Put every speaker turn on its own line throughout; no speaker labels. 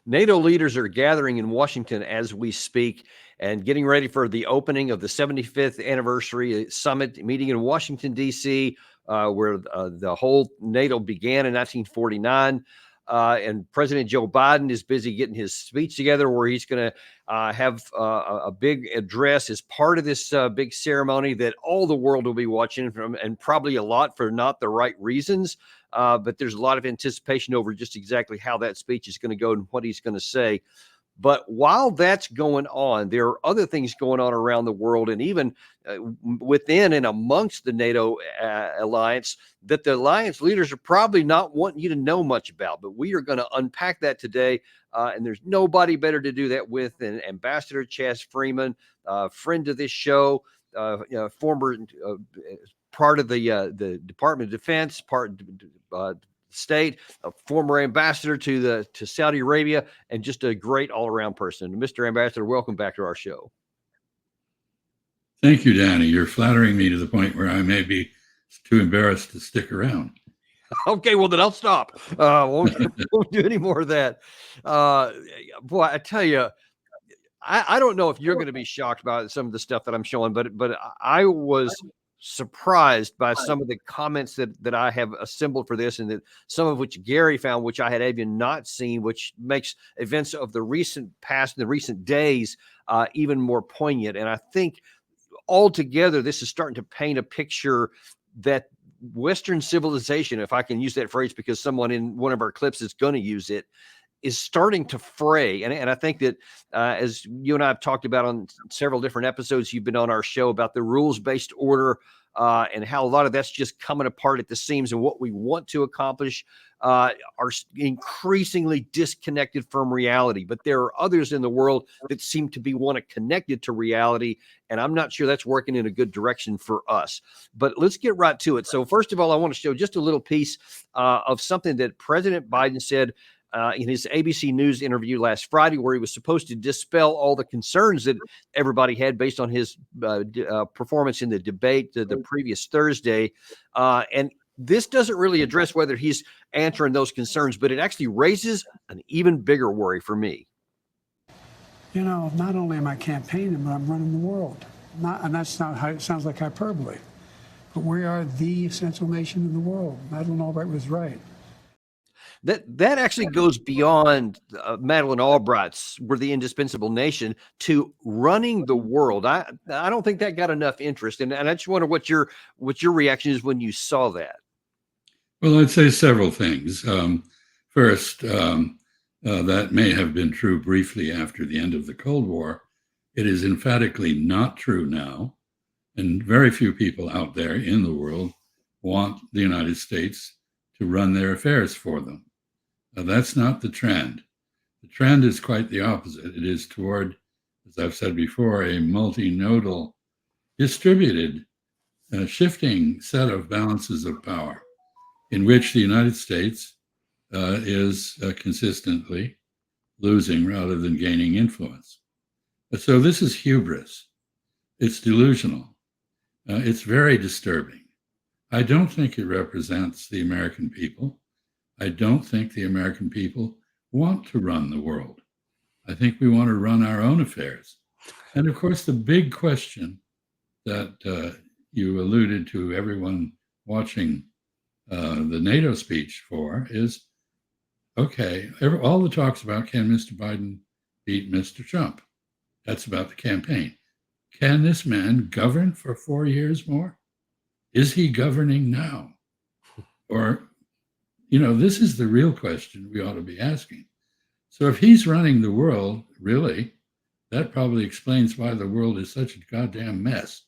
NATO leaders are gathering in Washington as we speak and getting ready for the opening of the 75th anniversary summit meeting in Washington, D.C., where the whole NATO began in 1949. And President Joe Biden is busy getting his speech together where he's going to have a big address as part of this big ceremony that all the world will be watching from, and probably a lot for not the right reasons. But there's a lot of anticipation over just exactly how that speech is going to go and what he's going to say. But while that's going on, there are other things going on around the world, and even within and amongst the NATO alliance that the alliance leaders are probably not wanting you to know much about. But we are going to unpack that today, and there's nobody better to do that with than Ambassador Chaz Freeman, friend of this show, former part of the Department of Defense, state, a former ambassador to Saudi Arabia, and just a great all-around person. Mr. Ambassador, welcome back to our show.
Thank you, Danny. You're flattering me to the point where I may be too embarrassed to stick around.
Okay, well, then I'll stop. Won't do any more of that. Boy, I tell you, I don't know if you're going to be shocked by some of the stuff that I'm showing, but I was surprised by some of the comments that I have assembled for this, and that some of which Gary found, which I had even not seen, which makes events of the recent past and the recent days even more poignant. And I think altogether, this is starting to paint a picture that Western civilization, if I can use that phrase because someone in one of our clips is going to use it, is starting to fray. And I think that as you and I have talked about on several different episodes, you've been on our show about the rules-based order and how a lot of that's just coming apart at the seams, and what we want to accomplish are increasingly disconnected from reality. But there are others in the world that seem to be connected to reality, and I'm not sure that's working in a good direction for us. But let's get right to it. So first of all, I want to show just a little piece of something that President Biden said in his ABC News interview last Friday, where he was supposed to dispel all the concerns that everybody had based on his performance in the debate the previous Thursday. And this doesn't really address whether he's answering those concerns, but it actually raises an even bigger worry for me.
You know, not only am I campaigning, but I'm running the world. And that's not how it sounds like hyperbole. But we are the essential nation in the world. Madeleine Albright was right.
That actually goes beyond Madeleine Albright's "we're the indispensable nation" to running the world. I don't think that got enough interest, and I just wonder what your reaction is when you saw that.
Well, I'd say several things. First, that may have been true briefly after the end of the Cold War. It is emphatically not true now, and very few people out there in the world want the United States to run their affairs for them. That's not the trend. The trend is quite the opposite. It is toward, as I've said before, a multinodal, distributed, shifting set of balances of power in which the United States is consistently losing rather than gaining influence. So this is hubris. It's delusional. It's very disturbing. I don't think it represents the American people. I don't think the American people want to run the world. I think we want to run our own affairs. And of course, the big question that you alluded to everyone watching the NATO speech for is, okay, all the talks about can Mr. Biden beat Mr. Trump? That's about the campaign. Can this man govern for 4 years more? Is he governing now? Or, this is the real question we ought to be asking. So if he's running the world, really, that probably explains why the world is such a goddamn mess.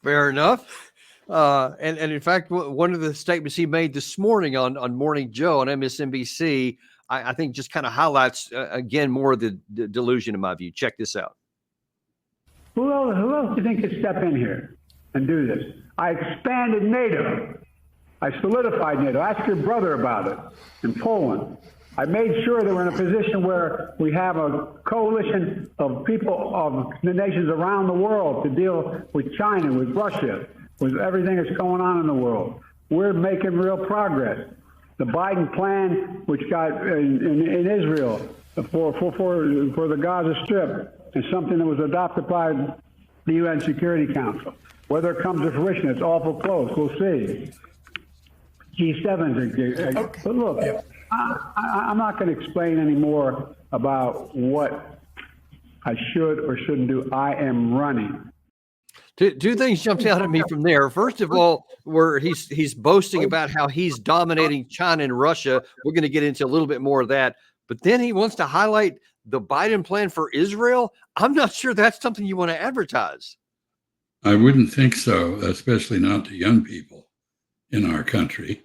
Fair enough. And in fact, one of the statements he made this morning on Morning Joe on MSNBC, I think just kind of highlights, again, more of the delusion in my view. Check this out.
Who else do you think could step in here and do this? I expanded NATO. I solidified NATO. Ask your brother about it in Poland. I made sure that we're in a position where we have a coalition of people, of the nations around the world to deal with China, with Russia, with everything that's going on in the world. We're making real progress. The Biden plan, which got in Israel for the Gaza Strip, is something that was adopted by the UN Security Council. Whether it comes to fruition, it's awful close. We'll see. G7's okay. But look, I'm not going to explain any more about what I should or shouldn't do. I am running.
Two things jumped out at me from there. First of all, where he's boasting about how he's dominating China and Russia. We're going to get into a little bit more of that. But then he wants to highlight the Biden plan for Israel. I'm not sure that's something you want to advertise.
I wouldn't think so, especially not to young people in our country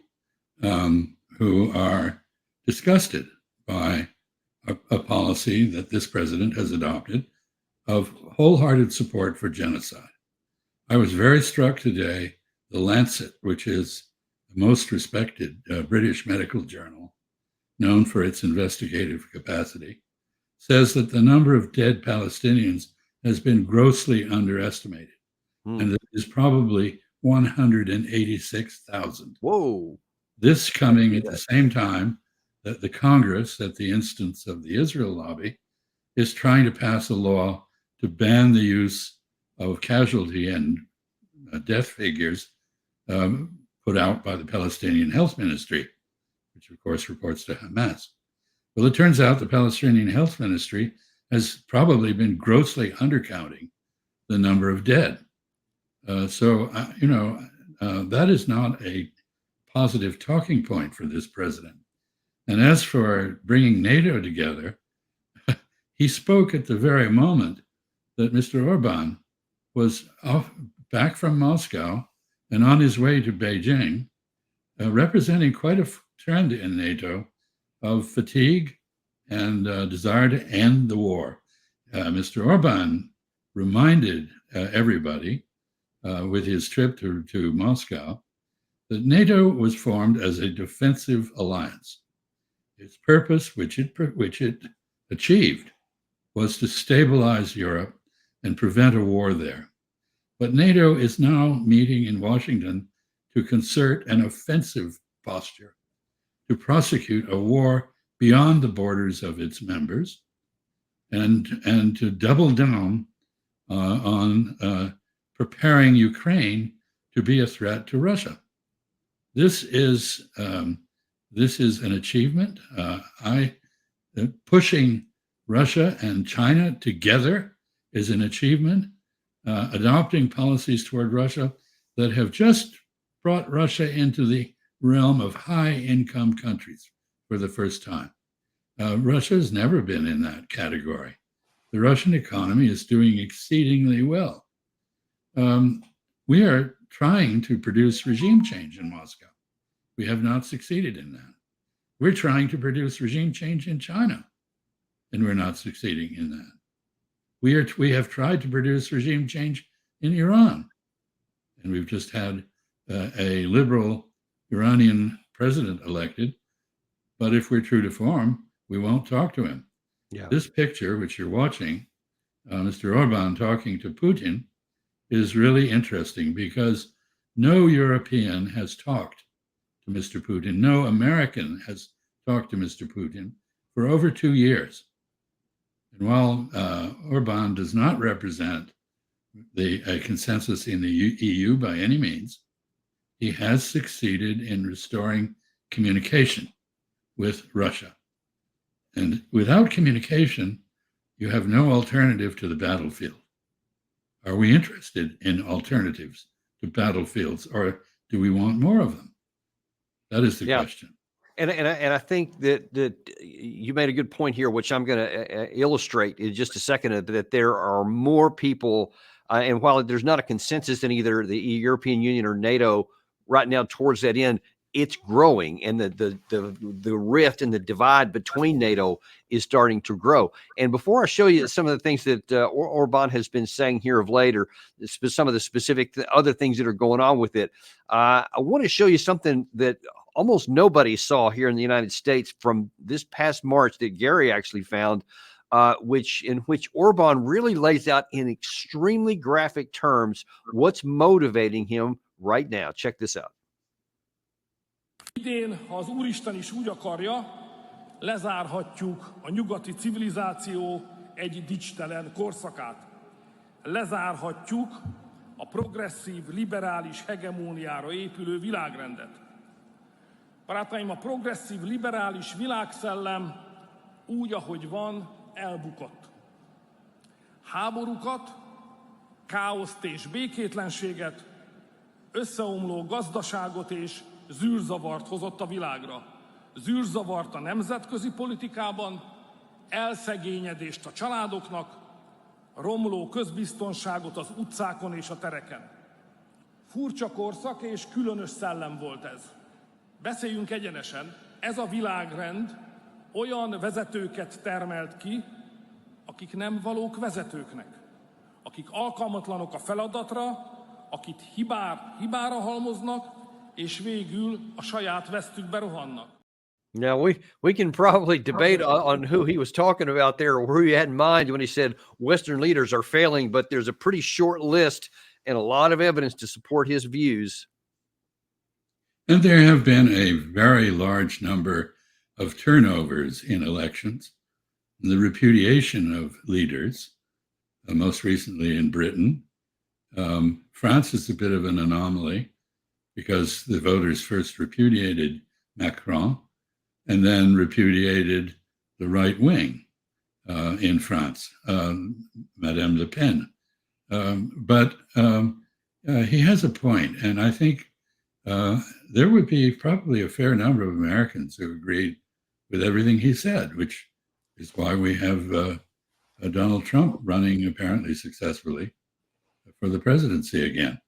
who are disgusted by a policy that this president has adopted of wholehearted support for genocide. I was very struck today. The Lancet, which is the most respected British medical journal, known for its investigative capacity, says that the number of dead Palestinians has been grossly underestimated, and that is probably 186,000.
Whoa.
This coming at the same time that the Congress, at the instance of the Israel lobby, is trying to pass a law to ban the use of casualty and death figures put out by the Palestinian Health Ministry, which of course reports to Hamas. Well, it turns out the Palestinian Health Ministry has probably been grossly undercounting the number of dead. That is not a positive talking point for this president. And as for bringing NATO together, he spoke at the very moment that Mr. Orban was back from Moscow and on his way to Beijing, representing quite a trend in NATO of fatigue and desire to end the war. Mr. Orban reminded everybody with his trip to Moscow that NATO was formed as a defensive alliance. Its purpose, which it achieved, was to stabilize Europe and prevent a war there. But NATO is now meeting in Washington to concert an offensive posture, to prosecute a war beyond the borders of its members, and to double down on preparing Ukraine to be a threat to Russia. This is an achievement. Pushing Russia and China together is an achievement. Adopting policies toward Russia that have just brought Russia into the realm of high-income countries for the first time. Russia has never been in that category. The Russian economy is doing exceedingly well. We are trying to produce regime change in Moscow. We have not succeeded in that. We're trying to produce regime change in China, and we're not succeeding in that. We have tried to produce regime change in Iran, and we've just had a liberal Iranian president elected. But if we're true to form, we won't talk to him. Yeah. This picture, which you're watching, Mr. Orban talking to Putin, is really interesting because no European has talked to Mr. Putin. No American has talked to Mr. Putin for over 2 years. And while Orban does not represent a consensus in the EU by any means, he has succeeded in restoring communication with Russia. And without communication, you have no alternative to the battlefield. Are we interested in alternatives to battlefields, or do we want more of them? That is the question.
And I think that you made a good point here, which I'm going to illustrate in just a second, that there are more people, and while there's not a consensus in either the European Union or NATO right now towards that end, it's growing, and the rift and the divide between NATO is starting to grow. And before I show you some of the things that Orban has been saying here of late, or some of the specific other things that are going on with it, I want to show you something that almost nobody saw here in the United States from this past March that Gary actually found, in which Orban really lays out in extremely graphic terms what's motivating him right now. Check this out.
Idén, ha az Úristen is úgy akarja, lezárhatjuk a nyugati civilizáció egy dicstelen korszakát. Lezárhatjuk a progresszív, liberális hegemóniára épülő világrendet. Barátaim, a progresszív, liberális világszellem úgy, ahogy van, elbukott. Háborúkat, káoszt és békétlenséget, összeomló gazdaságot és zűrzavart hozott a világra. Zűrzavart a nemzetközi politikában, elszegényedést a családoknak, romló közbiztonságot az utcákon és a tereken. Furcsa korszak és különös szellem volt ez. Beszéljünk egyenesen, ez a világrend olyan vezetőket termelt ki, akik nem valók vezetőknek, akik alkalmatlanok a feladatra, akik hibára halmoznak, és végül a saját vesztükbe rohannak.
Now we can probably debate on who he was talking about there, or who he had in mind when he said Western leaders are failing, but there's a pretty short list and a lot of evidence to support his views.
And there have been a very large number of turnovers in elections. The repudiation of leaders, most recently in Britain. France is a bit of an anomaly because the voters first repudiated Macron and then repudiated the right wing in France, Madame Le Pen. But he has a point, and I think there would be probably a fair number of Americans who agreed with everything he said, which is why we have Donald Trump running apparently successfully for the presidency again.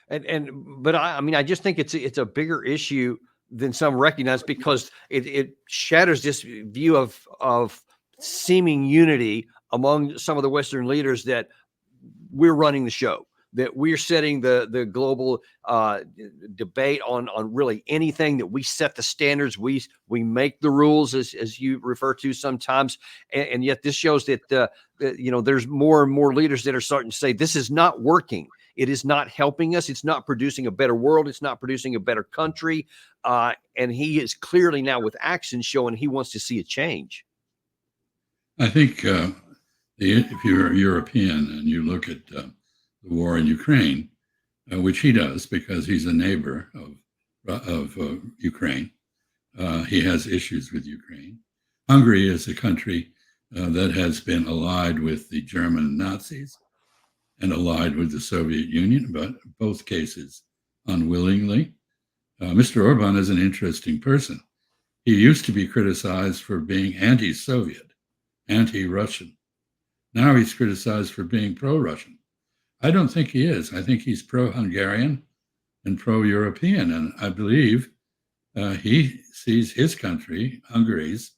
But I mean, I just think it's a bigger issue than some recognize, because it shatters this view of seeming unity among some of the Western leaders that we're running the show, that we're setting the global debate on really anything, that we set the standards, we make the rules, as you refer to sometimes, and yet this shows that there's more and more leaders that are starting to say this is not working. It is not helping us. It's not producing a better world. It's not producing a better country. And he is clearly now with action showing he wants to see a change.
I think if you're European and you look at the war in Ukraine, which he does because he's a neighbor of Ukraine, he has issues with Ukraine. Hungary is a country that has been allied with the German Nazis and allied with the Soviet Union, but both cases unwillingly. Mr. Orban is an interesting person. He used to be criticized for being anti-Soviet, anti-Russian. Now he's criticized for being pro-Russian. I don't think he is. I think he's pro-Hungarian and pro-European, and I believe he sees his country, Hungary's,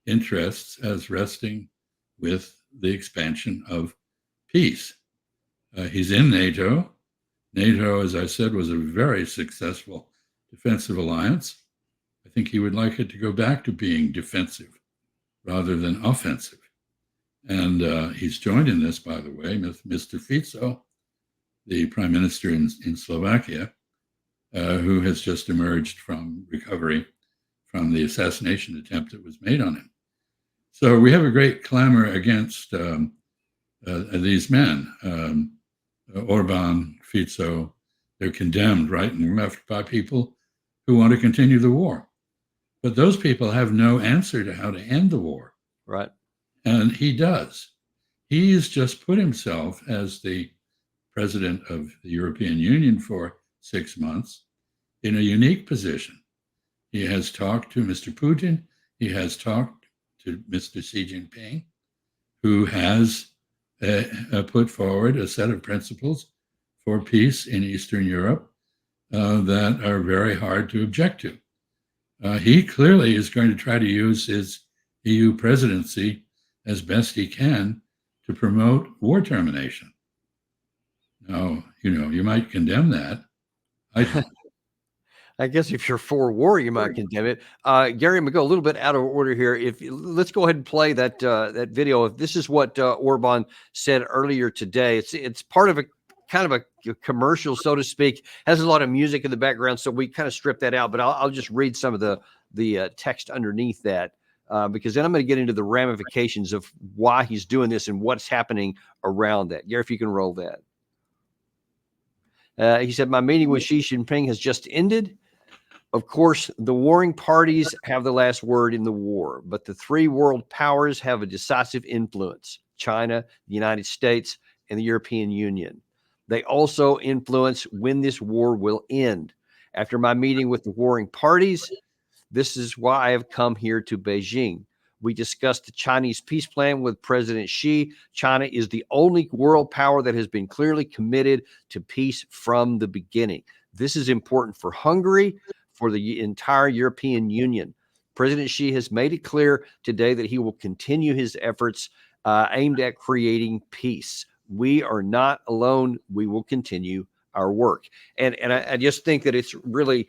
interests as resting with the expansion of peace. He's in NATO. NATO, as I said, was a very successful defensive alliance. I think he would like it to go back to being defensive rather than offensive. And he's joined in this, by the way, with Mr. Fico, the prime minister in Slovakia, who has just emerged from recovery from the assassination attempt that was made on him. So we have a great clamor against these men. Orban, Fico, they're condemned right and left by people who want to continue the war. But those people have no answer to how to end the war.
Right.
And he does. He's just put himself as the president of the European Union for 6 months in a unique position. He has talked to Mr. Putin. He has talked to Mr. Xi Jinping, who has put forward a set of principles for peace in Eastern Europe that are very hard to object to. He clearly is going to try to use his EU presidency as best he can to promote war termination. Now, you might condemn that.
I guess if you're for war, you might condemn it. Gary, I'm gonna go a little bit out of order here. Let's go ahead and play that video. If this is what Orban said earlier today, it's part of a kind of a commercial, so to speak. Has a lot of music in the background, so we kind of stripped that out. But I'll just read some of the text underneath that, because then I'm going to get into the ramifications of why he's doing this and what's happening around that. Gary, if you can roll that. He said, my meeting with Xi Jinping has just ended. Of course, the warring parties have the last word in the war, but the three world powers have a decisive influence: China, the United States, and the European Union. They also influence when this war will end. After my meeting with the warring parties, this is why I have come here to Beijing. We discussed the Chinese peace plan with President Xi. China is the only world power that has been clearly committed to peace from the beginning. This is important for Hungary, for the entire European Union. President Xi has made it clear today that he will continue his efforts aimed at creating peace. We are not alone. We will continue our work. And I just think that it's really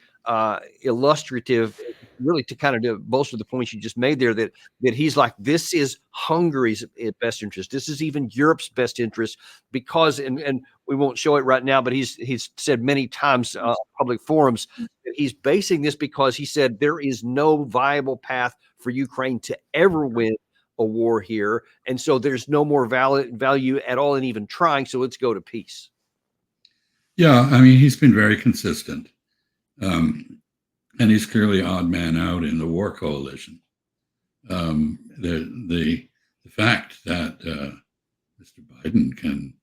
illustrative, really, to kind of bolster the points you just made there, that he's like, this is Hungary's best interest. This is even Europe's best interest, because, and we won't show it right now, but he's said many times public forums that he's basing this because he said there is no viable path for Ukraine to ever win a war here. And so there's no more value at all in even trying. So let's go to peace.
Yeah, I mean, he's been very consistent. And he's clearly odd man out in the war coalition. The fact that Mr. Biden can,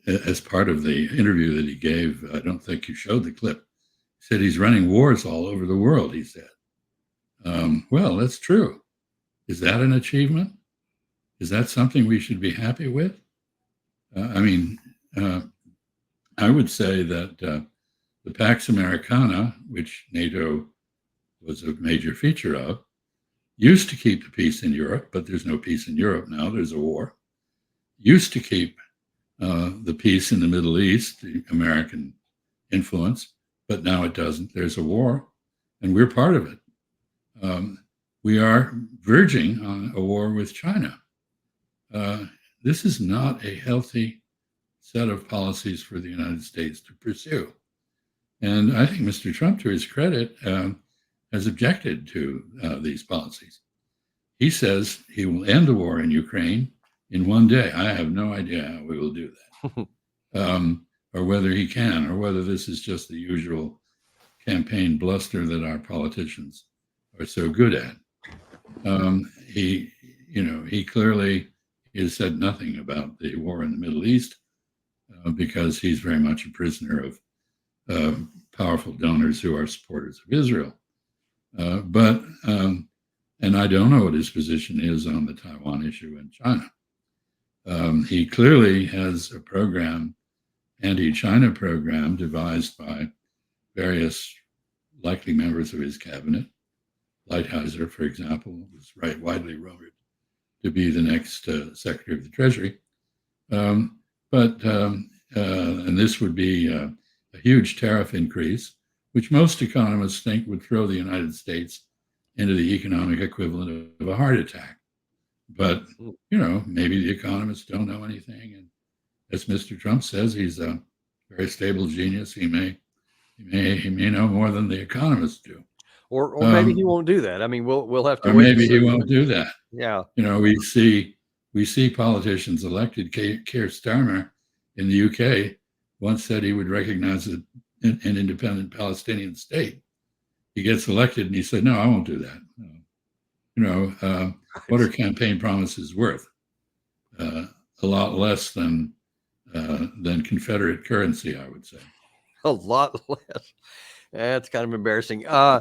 as part of the interview that he gave, I don't think you showed the clip, he said he's running wars all over the world, he said. Well, that's true. Is that an achievement? Is that something we should be happy with? I would say that the Pax Americana, which NATO was a major feature of, used to keep the peace in Europe, but there's no peace in Europe now, there's a war. Used to keep the peace in the Middle East, the American influence, but now it doesn't. There's a war, and we're part of it. We are verging on a war with China. This is not a healthy set of policies for the United States to pursue. And I think Mr. Trump, to his credit, has objected to these policies. He says he will end the war in Ukraine in one day. I have no idea how we will do that, or whether he can, or whether this is just the usual campaign bluster that our politicians are so good at. He clearly has said nothing about the war in the Middle East because he's very much a prisoner of powerful donors who are supporters of Israel. And I don't know what his position is on the Taiwan issue in China. He clearly has a program, anti-China program, devised by various likely members of his cabinet. Lighthizer, for example, was widely rumored to be the next Secretary of the Treasury. And this would be a huge tariff increase, which most economists think would throw the United States into the economic equivalent of a heart attack. But, maybe the economists don't know anything. And as Mr. Trump says, he's a very stable genius. He may know more than the economists do.
Or maybe he won't do that. I mean, we'll have to
or
wait.
Maybe he won't do that.
Yeah.
We see politicians elected. Keir Starmer in the UK once said he would recognize an independent Palestinian state. He gets elected and he said, no, I won't do that. What are campaign promises worth? A lot less than Confederate currency, I would say.
A lot less. That's kind of embarrassing. I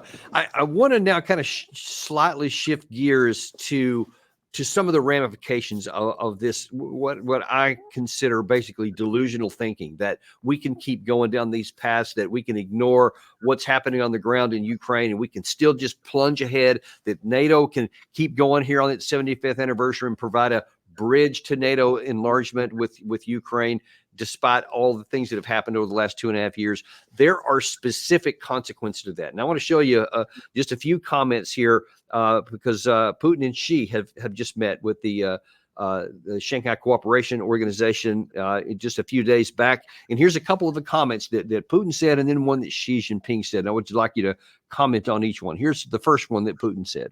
want to now kind of slightly shift gears to some of the ramifications of this, what I consider basically delusional thinking, that we can keep going down these paths, that we can ignore what's happening on the ground in Ukraine, and we can still just plunge ahead, that NATO can keep going here on its 75th anniversary and provide a bridge to NATO enlargement with Ukraine, despite all the things that have happened over the last 2.5 years. There are specific consequences to that. And I want to show you just a few comments here because Putin and Xi have just met with the the Shanghai Cooperation Organization just a few days back. And here's a couple of the comments that Putin said, and then one that Xi Jinping said. I would like you to comment on each one. Here's the first one that Putin said.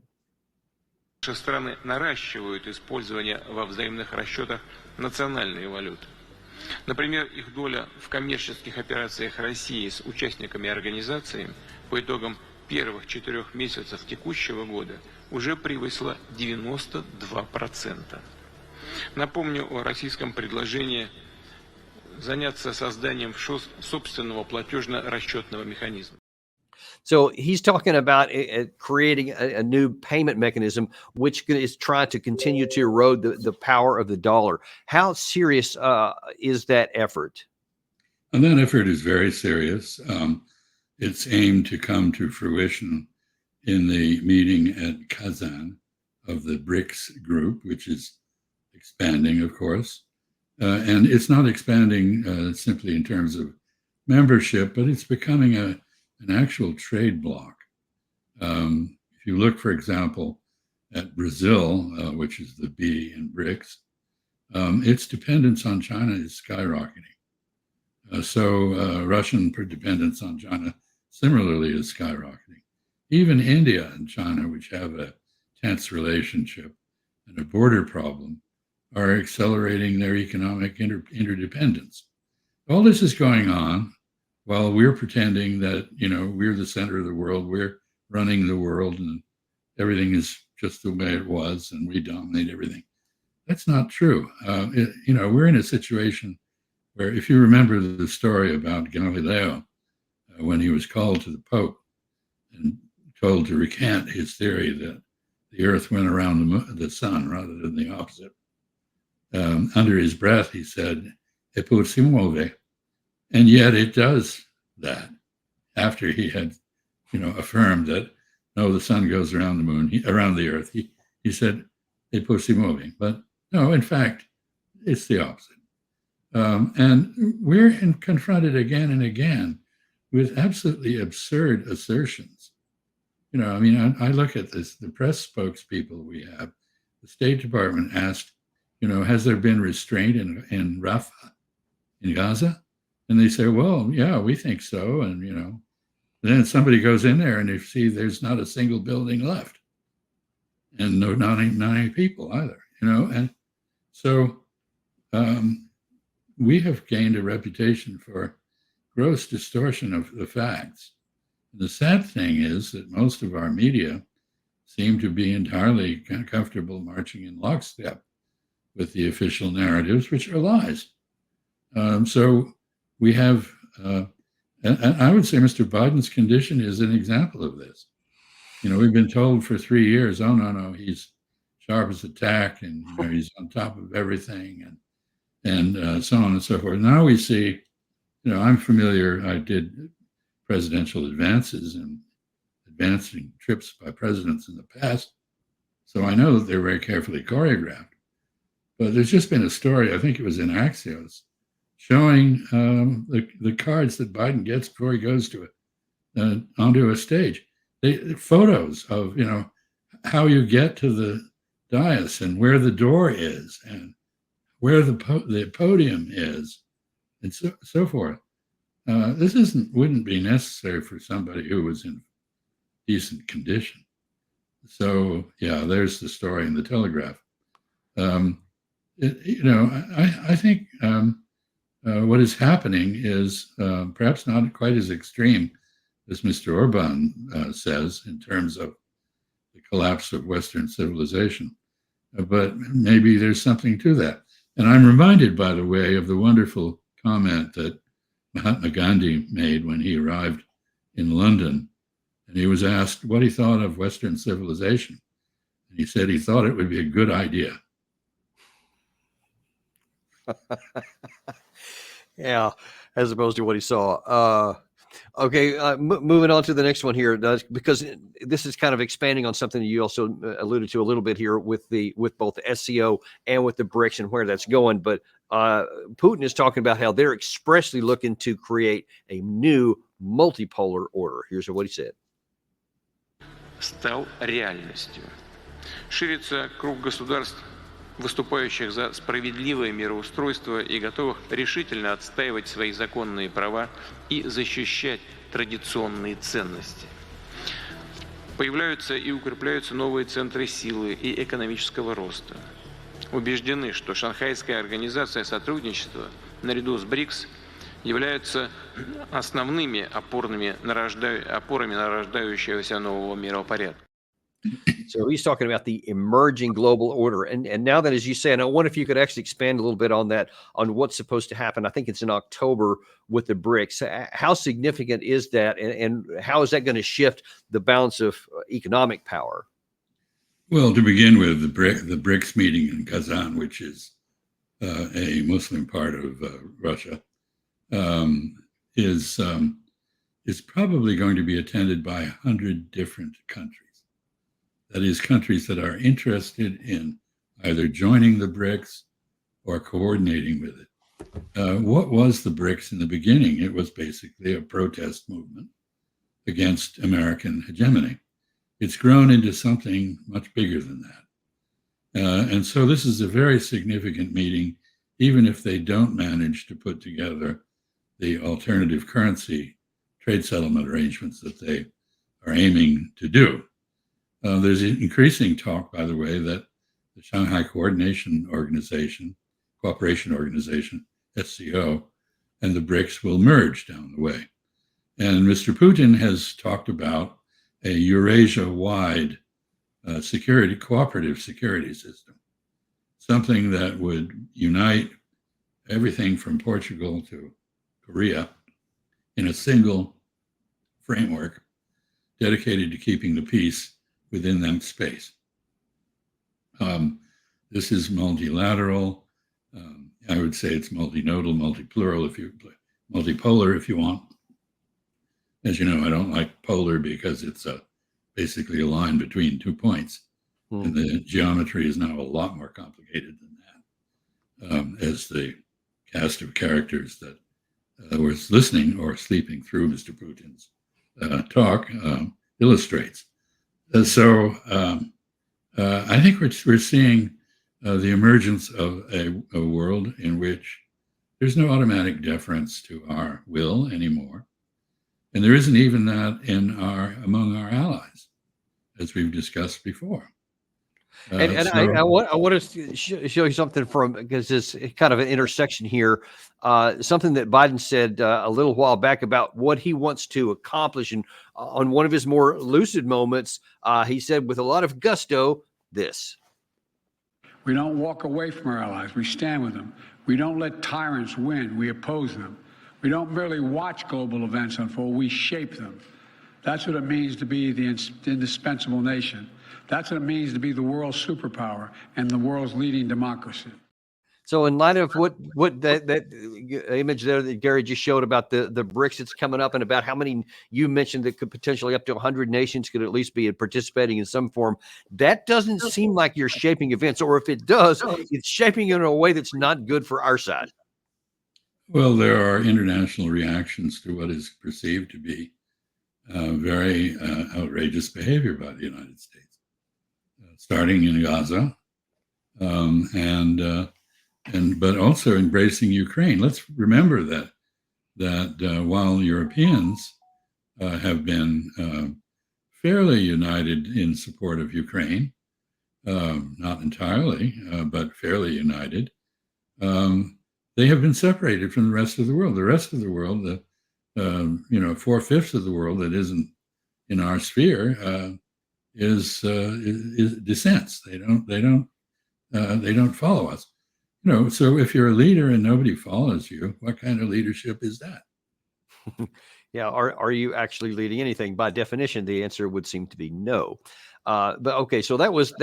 Наши страны наращивают использование во взаимных расчетах национальной валюты. Например, их доля в коммерческих операциях России с участниками организации по итогам первых 4 месяцев текущего года уже превысила 92%. Напомню о российском предложении заняться созданием собственного платежно-расчетного механизма.
So he's talking about creating a new payment mechanism, which is trying to continue to erode the power of the dollar. How serious is that effort?
And that effort is very serious. It's aimed to come to fruition in the meeting at Kazan of the BRICS group, which is expanding, of course. And it's not expanding simply in terms of membership, but it's becoming an actual trade bloc. If you look, for example, at Brazil, which is the B in BRICS, its dependence on China is skyrocketing. So Russian dependence on China similarly is skyrocketing. Even India and China, which have a tense relationship and a border problem, are accelerating their economic interdependence. All this is going on while we're pretending that, we're the center of the world, we're running the world, and everything is just the way it was, and we dominate everything. That's not true. We're in a situation where, if you remember the story about Galileo, when he was called to the Pope and told to recant his theory that the Earth went around the sun rather than the opposite, under his breath he said, "Eppur si muove," and yet it does that. After he had, affirmed that no, the sun goes around the moon, around the Earth, he said, "Eppur si muove," but no, in fact, it's the opposite. And we're confronted again and again with absolutely absurd assertions. I look at this, the press spokespeople we have, the State Department asked, has there been restraint in Rafah, in Gaza? And they say, well, yeah, we think so. And, then somebody goes in there and they see there's not a single building left. And not any people either, And so we have gained a reputation for gross distortion of the facts. And the sad thing is that most of our media seem to be entirely comfortable marching in lockstep with the official narratives, which are lies. So we have, and I would say Mr. Biden's condition is an example of this. We've been told for 3 years, oh, no, he's sharp as a tack, and he's on top of everything, and so on and so forth. Now we see, I'm familiar, I did presidential advances and advancing trips by presidents in the past, so I know that they're very carefully choreographed. But there's just been a story, I think it was in Axios, showing the cards that Biden gets before he goes to onto a stage. Photos of, how you get to the dais and where the door is and where the podium is and so forth. This wouldn't be necessary for somebody who was in decent condition. So, yeah, there's the story in the Telegraph. I think what is happening is perhaps not quite as extreme as Mr. Orban says in terms of the collapse of Western civilization, but maybe there's something to that. And I'm reminded, by the way, of the wonderful comment that Mahatma Gandhi made when he arrived in London, and he was asked what he thought of Western civilization. And he said he thought it would be a good idea.
Yeah, as opposed to what he saw. Okay, moving on to the next one here, because this is kind of expanding on something you also alluded to a little bit here with both the SCO and with the BRICS and where that's going. But Putin is talking about how they're expressly looking to create a new multipolar order. Here's what he said.
Стал реальностью. Ширится круг государств, выступающих за справедливое мироустройство и готовых решительно отстаивать свои законные права и защищать традиционные ценности. Появляются и укрепляются новые центры силы и экономического роста. Убеждены, что Шанхайская организация сотрудничества наряду с БРИКС являются основными опорами на рождающегося нового мировопорядка.
So he's talking about the emerging global order. And now that, as you say, and I wonder if you could actually expand a little bit on that, on what's supposed to happen. I think it's in October with the BRICS. How significant is that? And how is that going to shift the balance of economic power?
Well, to begin with, the BRICS meeting in Kazan, which is a Muslim part of Russia, is probably going to be attended by 100 different countries. That is, countries that are interested in either joining the BRICS or coordinating with it. What was the BRICS in the beginning? It was basically a protest movement against American hegemony. It's grown into something much bigger than that. And so this is a very significant meeting, even if they don't manage to put together the alternative currency trade settlement arrangements that they are aiming to do. There's increasing talk, by the way, that the Shanghai Cooperation Organization, SCO, and the BRICS will merge down the way. And Mr. Putin has talked about a Eurasia-wide cooperative security system, something that would unite everything from Portugal to Korea in a single framework dedicated to keeping the peace within that space. This is multilateral. I would say it's multinodal, multipolar if you want. As you know, I don't like polar because it's basically a line between 2 points. And the geometry is now a lot more complicated than that, as the cast of characters that was listening or sleeping through Mr. Putin's talk illustrates. So I think we're seeing the emergence of a world in which there's no automatic deference to our will anymore. And there isn't even that among our allies, as we've discussed before.
I want to show you something because it's kind of an intersection here. Something that Biden said a little while back about what he wants to accomplish. And on one of his more lucid moments, he said with a lot of gusto, this.
We don't walk away from our allies. We stand with them. We don't let tyrants win. We oppose them. We don't merely watch global events unfold. We shape them. That's what it means to be the indispensable nation. That's what it means to be the world's superpower and the world's leading democracy.
So in light of what that image there that Gary just showed about the BRICS that's coming up and about how many you mentioned that could potentially up to 100 nations could at least be participating in some form, that doesn't seem like you're shaping events, or if it does, it's shaping in a way that's not good for our side.
Well, there are international reactions to what is perceived to be very outrageous behavior by the United States, starting in Gaza, but also embracing Ukraine. Let's remember that while Europeans have been fairly united in support of Ukraine, not entirely, but fairly united, they have been separated from the rest of the world. The rest of the world, 4/5 of the world that isn't in our sphere, is dissents. They don't follow us. So if you're a leader and nobody follows you, what kind of leadership is that?
Yeah, are you actually leading anything? By definition, the answer would seem to be no. But okay, so that was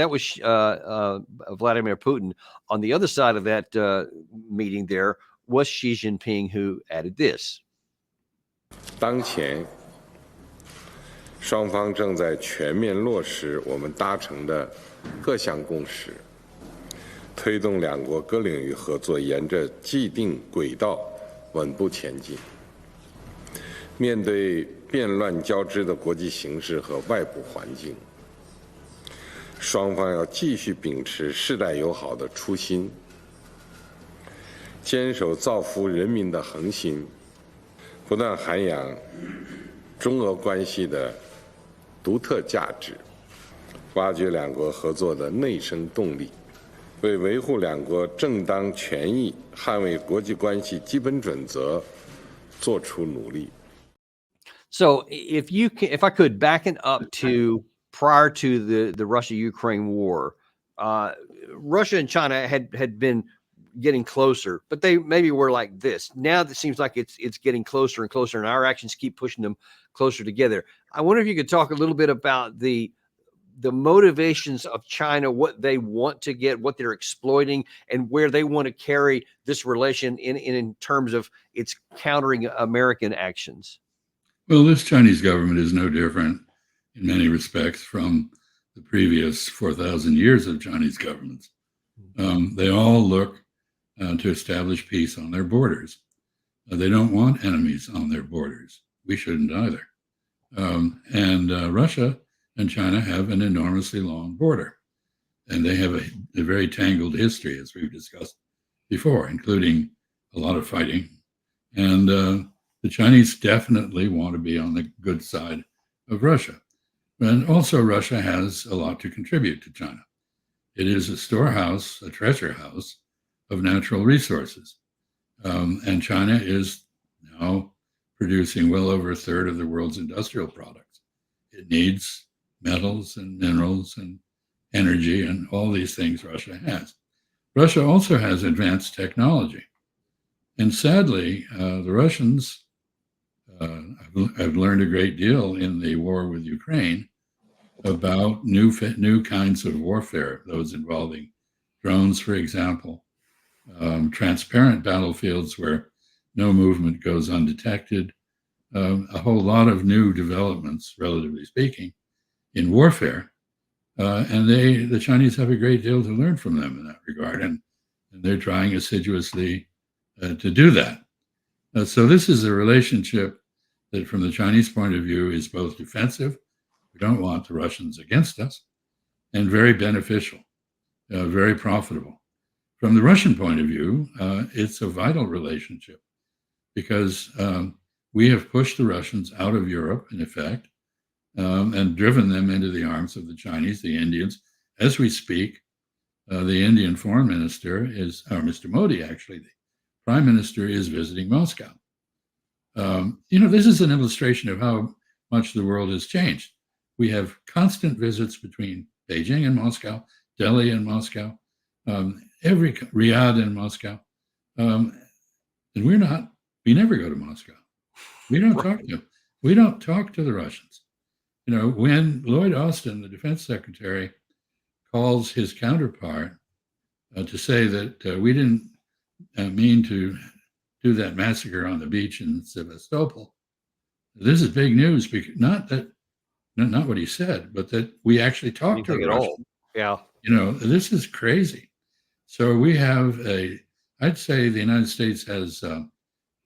Vladimir Putin. On the other side of that meeting, there was Xi Jinping, who added this.
当前，双方正在全面落实我们达成的各项共识，推动两国各领域合作沿着既定轨道稳步前进。面对变乱交织的国际形势和外部环境，双方要继续秉持世代友好的初心，坚守造福人民的恒心，不断涵养中俄关系的独特价值，挖掘两国合作的内生动力，为维护两国正当权益、捍卫国际关系基本准则做出努力。
So if I could back it up to prior to the Russia-Ukraine war, Russia and China had been getting closer, but they maybe were like this. Now it seems like it's getting closer and closer, and our actions keep pushing them closer together. I wonder if you could talk a little bit about the motivations of China, what they want to get, what they're exploiting, and where they want to carry this relation in terms of its countering American actions.
Well, this Chinese government is no different in many respects from the previous 4,000 years of Chinese governments. They all look to establish peace on their borders. They don't want enemies on their borders. We shouldn't either. Russia and China have an enormously long border, and they have a very tangled history, as we've discussed before, including a lot of fighting. And the Chinese definitely want to be on the good side of Russia. And also Russia has a lot to contribute to China. It is a storehouse, a treasure house of natural resources. And China is now producing well over a third of the world's industrial products. It needs metals and minerals and energy and all these things Russia has. Russia also has advanced technology. And sadly, the Russians have learned a great deal in the war with Ukraine about new kinds of warfare, those involving drones, for example, transparent battlefields where no movement goes undetected, a whole lot of new developments, relatively speaking, in warfare. And the Chinese have a great deal to learn from them in that regard, and they're trying assiduously to do that. So this is a relationship that from the Chinese point of view is both defensive, we don't want the Russians against us, and very beneficial, very profitable. From the Russian point of view, it's a vital relationship because we have pushed the Russians out of Europe, in effect, and driven them into the arms of the Chinese, the Indians. As we speak, the Indian foreign minister is, or Mr. Modi, actually, the prime minister is visiting Moscow. This is an illustration of how much the world has changed. We have constant visits between Beijing and Moscow, Delhi and Moscow, Riyadh and Moscow. And we never go to Moscow. We don't talk to the Russians. When Lloyd Austin, the defense secretary, calls his counterpart to say that we didn't mean to do that massacre on the beach in Sevastopol, this is big news, because not what he said, but that we actually talked to the Russians.
Yeah.
This is crazy. So we have I'd say the United States has a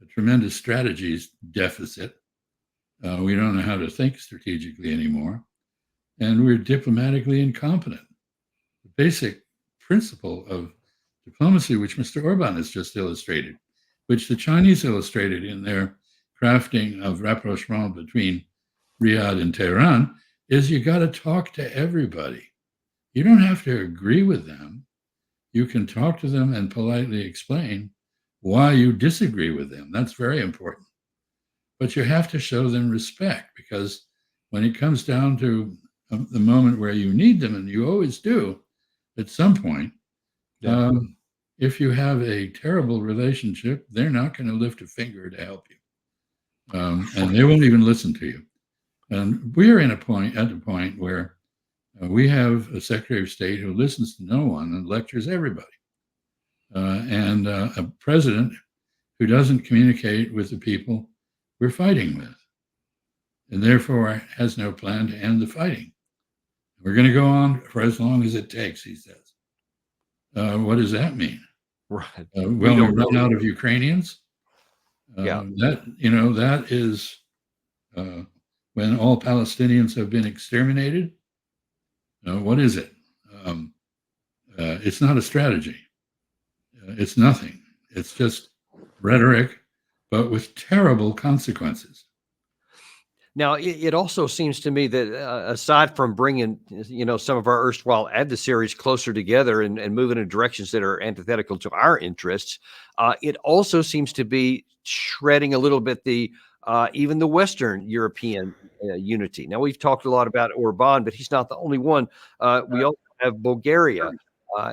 tremendous strategies deficit. We don't know how to think strategically anymore. And we're diplomatically incompetent. The basic principle of diplomacy, which Mr. Orban has just illustrated, which the Chinese illustrated in their crafting of rapprochement between Riyadh and Tehran, is you got to talk to everybody. You don't have to agree with them. You can talk to them and politely explain why you disagree with them. That's very important. But you have to show them respect, because when it comes down to the moment where you need them, and you always do at some point, if you have a terrible relationship, they're not going to lift a finger to help you. And they won't even listen to you. And we're at the point where we have a Secretary of State who listens to no one and lectures everybody. And a president who doesn't communicate with the people we're fighting with, and therefore has no plan to end the fighting. We're going to go on for as long as it takes, he says. What does that mean?
Right.
We run out of Ukrainians. That is when all Palestinians have been exterminated. What is it? It's not a strategy. It's nothing. It's just rhetoric, but with terrible consequences.
Now, it also seems to me that aside from bringing, some of our erstwhile adversaries closer together and moving in directions that are antithetical to our interests, it also seems to be shredding a little bit even the Western European unity. Now, we've talked a lot about Orban, but he's not the only one. We also have Bulgaria.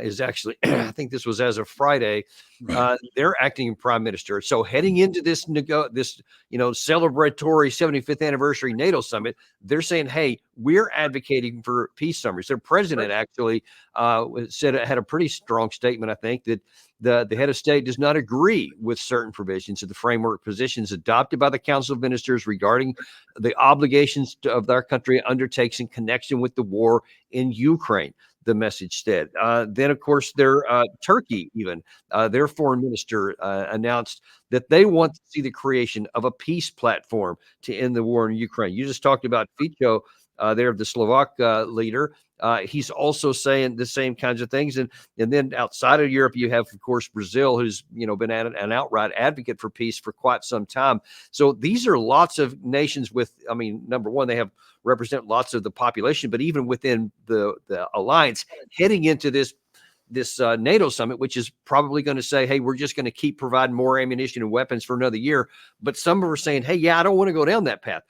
Is actually, I think this was as of Friday,
Right.
their acting prime minister. So heading into this celebratory 75th anniversary NATO summit, they're saying, "Hey, we're advocating for peace summaries." Their president actually said it had a pretty strong statement. I think that the head of state does not agree with certain provisions of the framework positions adopted by the Council of Ministers regarding the obligations of their country undertakes in connection with the war in Ukraine. The message said. Then, of course, Turkey, even their foreign minister announced that they want to see the creation of a peace platform to end the war in Ukraine. You just talked about Fico there, the Slovak leader. He's also saying the same kinds of things. And then outside of Europe, you have, of course, Brazil, who's been an outright advocate for peace for quite some time. So these are lots of nations number one, they represent lots of the population, but even within the alliance heading into this NATO summit, which is probably going to say, hey, we're just going to keep providing more ammunition and weapons for another year. But some are saying, hey, yeah, I don't want to go down that path.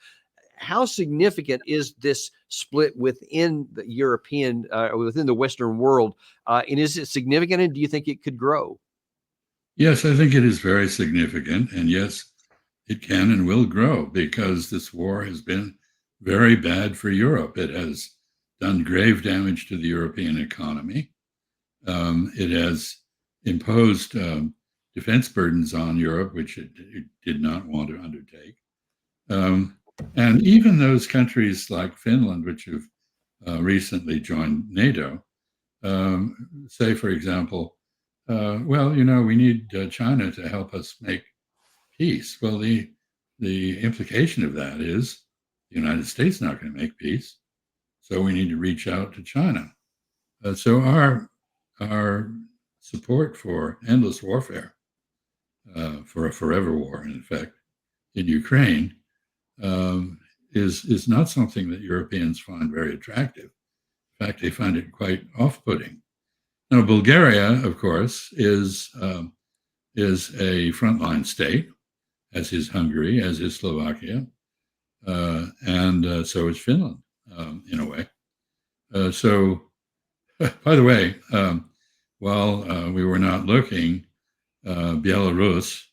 How significant is this split within the European, within the Western world? And is it significant? And do you think it could grow?
Yes, I think it is very significant. And yes, it can and will grow because this war has been very bad for Europe. It has done grave damage to the European economy. It has imposed defense burdens on Europe, which it did not want to undertake. And even those countries like Finland, which have recently joined NATO, say, for example, we need China to help us make peace. Well, the implication of that is the United States not going to make peace, so we need to reach out to China. So our support for endless warfare, for a forever war, in effect, in Ukraine, is not something that Europeans find very attractive. In fact, they find it quite off-putting. Now, Bulgaria, of course, is a frontline state, as is Hungary, as is Slovakia, and so is Finland, in a way. So, by the way, while we were not looking, Belarus,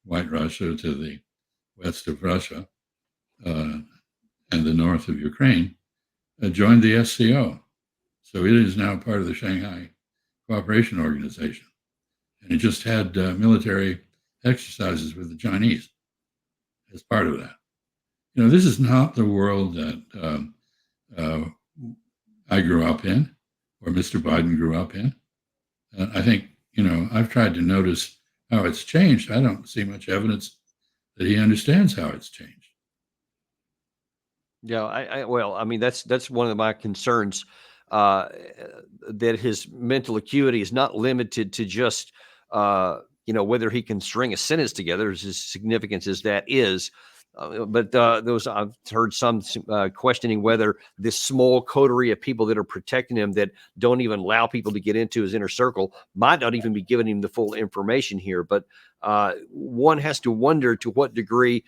White Russia to the west of Russia, and the north of Ukraine, joined the SCO. So it is now part of the Shanghai Cooperation Organization. And it just had military exercises with the Chinese as part of that. This is not the world that I grew up in, or Mr. Biden grew up in. I think, I've tried to notice how it's changed. I don't see much evidence that he understands how it's changed.
Yeah, that's one of my concerns, that his mental acuity is not limited to just, whether he can string a sentence together, as significant as that is. But I've heard some questioning whether this small coterie of people that are protecting him, that don't even allow people to get into his inner circle, might not even be giving him the full information here. But one has to wonder to what degree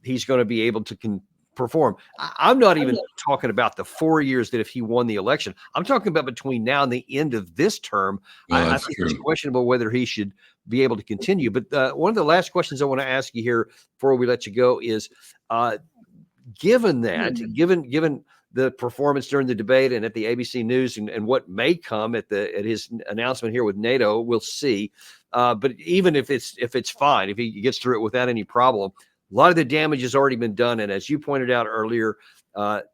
he's going to be able to perform. I'm not even talking about the 4 years that if he won the election. I'm talking about between now and the end of this term.
Well,
I think it's questionable whether he should be able to continue. But one of the last questions I want to ask you here before we let you go is, given the performance during the debate and at the ABC News and what may come at his announcement here with NATO, we'll see. But even if it's fine, if he gets through it without any problem, a lot of the damage has already been done. And as you pointed out earlier,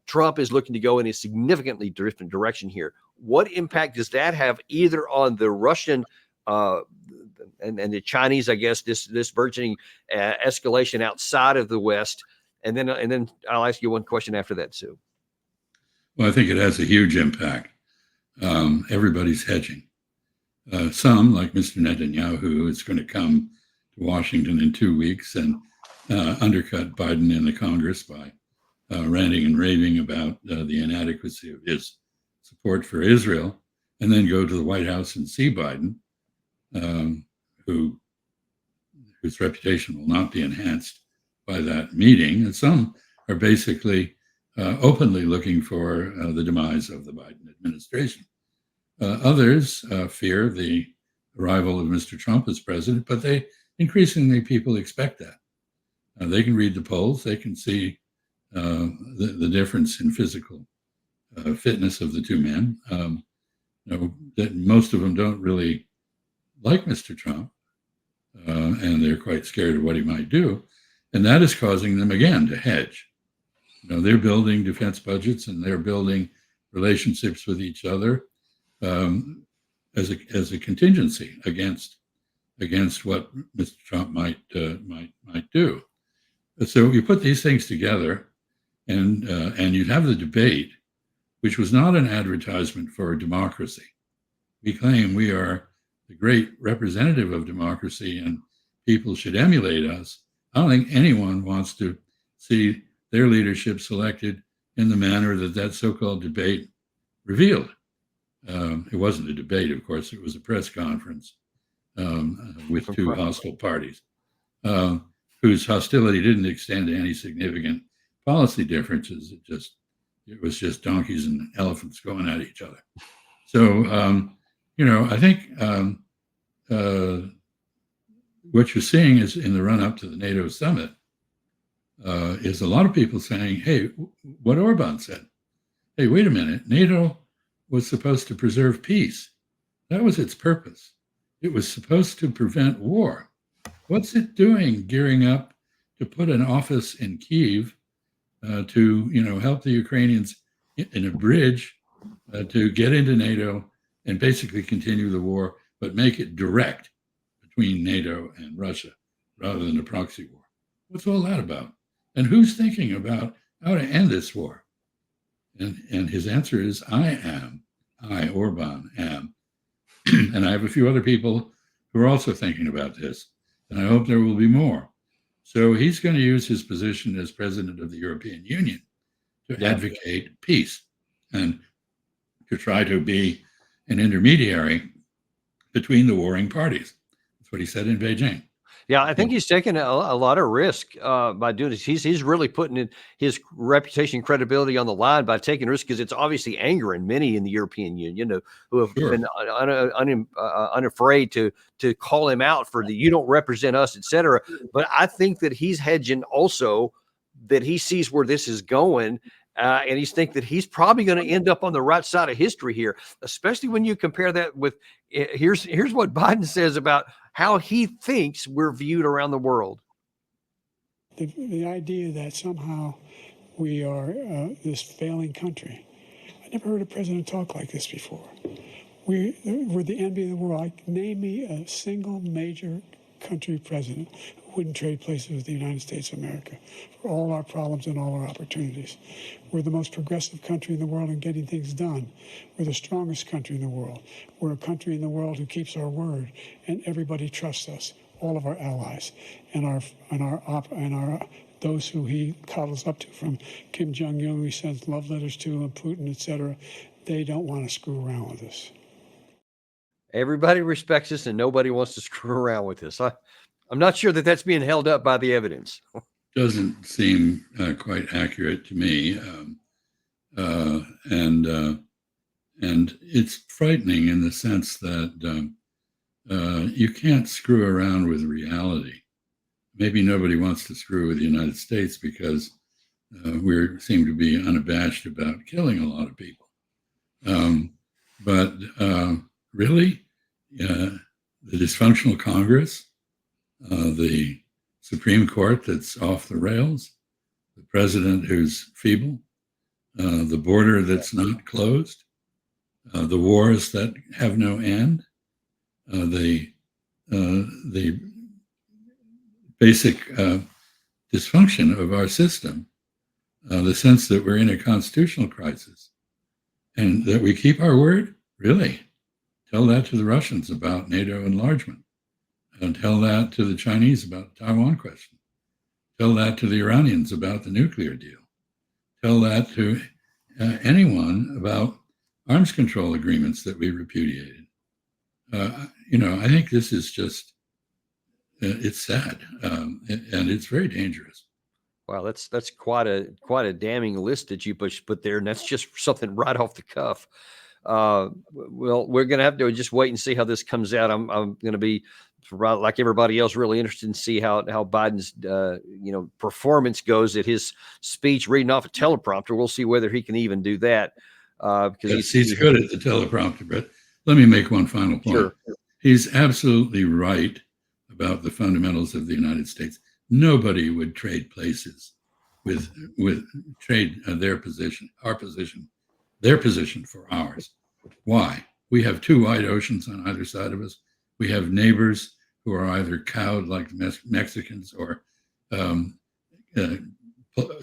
Trump is looking to go in a significantly different direction here. What impact does that have either on the Russian and the Chinese, I guess, this burgeoning escalation outside of the West? And then I'll ask you one question after that, Sue.
Well, I think it has a huge impact. everybody's hedging. Some, like Mr. Netanyahu, is going to come to Washington in 2 weeks and undercut Biden in the Congress by ranting and raving about the inadequacy of his support for Israel, and then go to the White House and see Biden, whose reputation will not be enhanced by that meeting. And some are basically openly looking for the demise of the Biden administration. Others fear the arrival of Mr. Trump as president, but increasingly people expect that. They can read the polls, they can see the difference in physical fitness of the two men. That most of them don't really like Mr. Trump, and they're quite scared of what he might do. And that is causing them, again, to hedge. They're building defense budgets and they're building relationships with each other as a contingency against what Mr. Trump might do. So you put these things together, and you have the debate, which was not an advertisement for democracy. We claim we are the great representative of democracy and people should emulate us. I don't think anyone wants to see their leadership selected in the manner that so-called debate revealed. It wasn't a debate, of course, it was a press conference with two hostile parties whose hostility didn't extend to any significant policy differences. It was just donkeys and elephants going at each other. So, I think what you're seeing is in the run-up to the NATO summit is a lot of people saying, hey, what Orban said. Hey, wait a minute, NATO was supposed to preserve peace. That was its purpose. It was supposed to prevent war. What's it doing gearing up to put an office in Kyiv to help the Ukrainians in a bridge to get into NATO and basically continue the war, but make it direct between NATO and Russia rather than a proxy war? What's all that about? And who's thinking about how to end this war? And his answer is, I, Orban, am. And I have a few other people who are also thinking about this, and I hope there will be more. So he's going to use his position as president of the European Union to advocate peace and to try to be an intermediary between the warring parties. That's what he said in Beijing.
Yeah, I think he's taking a lot of risk by doing this. He's really putting his reputation, credibility on the line by taking risks, because it's obviously angering many in the European Union who have been unafraid to call him out for you don't represent us, etc. But I think that he's hedging also, that he sees where this is going. And he's think that he's probably going to end up on the right side of history here, especially when you compare that with here's what Biden says about how he thinks we're viewed around the world.
The idea that somehow we are this failing country. I never heard a president talk like this before. We're the envy of the world. Name me a single major country president who wouldn't trade places with the United States of America for all our problems and all our opportunities. We're the most progressive country in the world in getting things done. We're the strongest country in the world. We're a country in the world who keeps our word, and everybody trusts us, all of our allies, and those who he coddles up to, from Kim Jong-un, he sends love letters to, and Putin, etc. They don't want to screw around with us.
Everybody respects us, and nobody wants to screw around with us. I'm not sure that that's being held up by the evidence.
Doesn't seem quite accurate to me, and it's frightening in the sense that you can't screw around with reality. Maybe nobody wants to screw with the United States because we seem to be unabashed about killing a lot of people. But really, the dysfunctional Congress, the Supreme Court that's off the rails, the president who's feeble, the border that's not closed, the wars that have no end, the basic dysfunction of our system, the sense that we're in a constitutional crisis and that we keep our word. Really? Tell that to the Russians about NATO enlargement. And tell that to the Chinese about the Taiwan question. Tell that to the Iranians about the nuclear deal. Tell that to anyone about arms control agreements that we repudiated. I think this is just, it's sad, and it's very dangerous.
Wow, that's quite a damning list that you put there, and that's just something right off the cuff. Well, we're going to have to just wait and see how this comes out. I'm going to be, like everybody else, really interested in see how Biden's performance goes at his speech, reading off a teleprompter. We'll see whether he can even do that, because
he's good at the teleprompter. But let me make one final point.
Sure.
He's absolutely right about the fundamentals of the United States. Nobody would trade places with trade their position, our position, their position for ours. Why? We have two wide oceans on either side of us. We have neighbors who are either cowed like the Mexicans or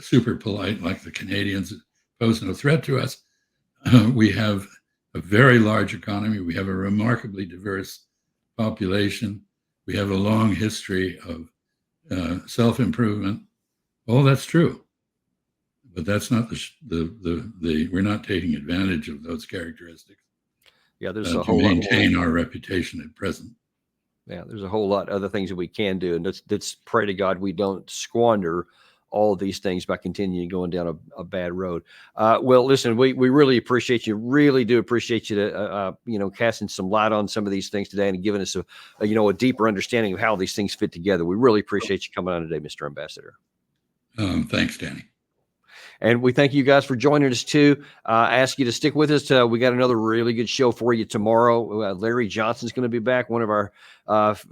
super polite like the Canadians, pose no threat to us. We have a very large economy. We have a remarkably diverse population. We have a long history of self-improvement. All that's true, but that's not we're not taking advantage of those characteristics.
Yeah, there's
to maintain our reputation at present.
Yeah, there's a whole lot of other things that we can do, and let's pray to God we don't squander all of these things by continuing going down a bad road. Well, listen, we really appreciate you. Really do appreciate you to casting some light on some of these things today and giving us a deeper understanding of how these things fit together. We really appreciate you coming on today, Mr. Ambassador.
Thanks, Danny.
And we thank you guys for joining us too. I ask you to stick with us. We got another really good show for you tomorrow. Larry Johnson's going to be back, one of our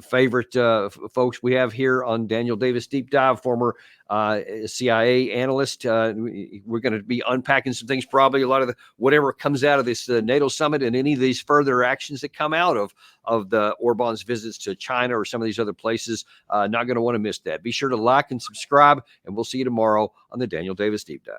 favorite folks we have here on Daniel Davis Deep Dive, former CIA analyst. We're going to be unpacking some things, probably a lot of whatever comes out of this NATO summit and any of these further actions that come out of the Orban's visits to China or some of these other places. Not going to want to miss that. Be sure to like and subscribe, and we'll see you tomorrow on the Daniel Davis Deep Dive.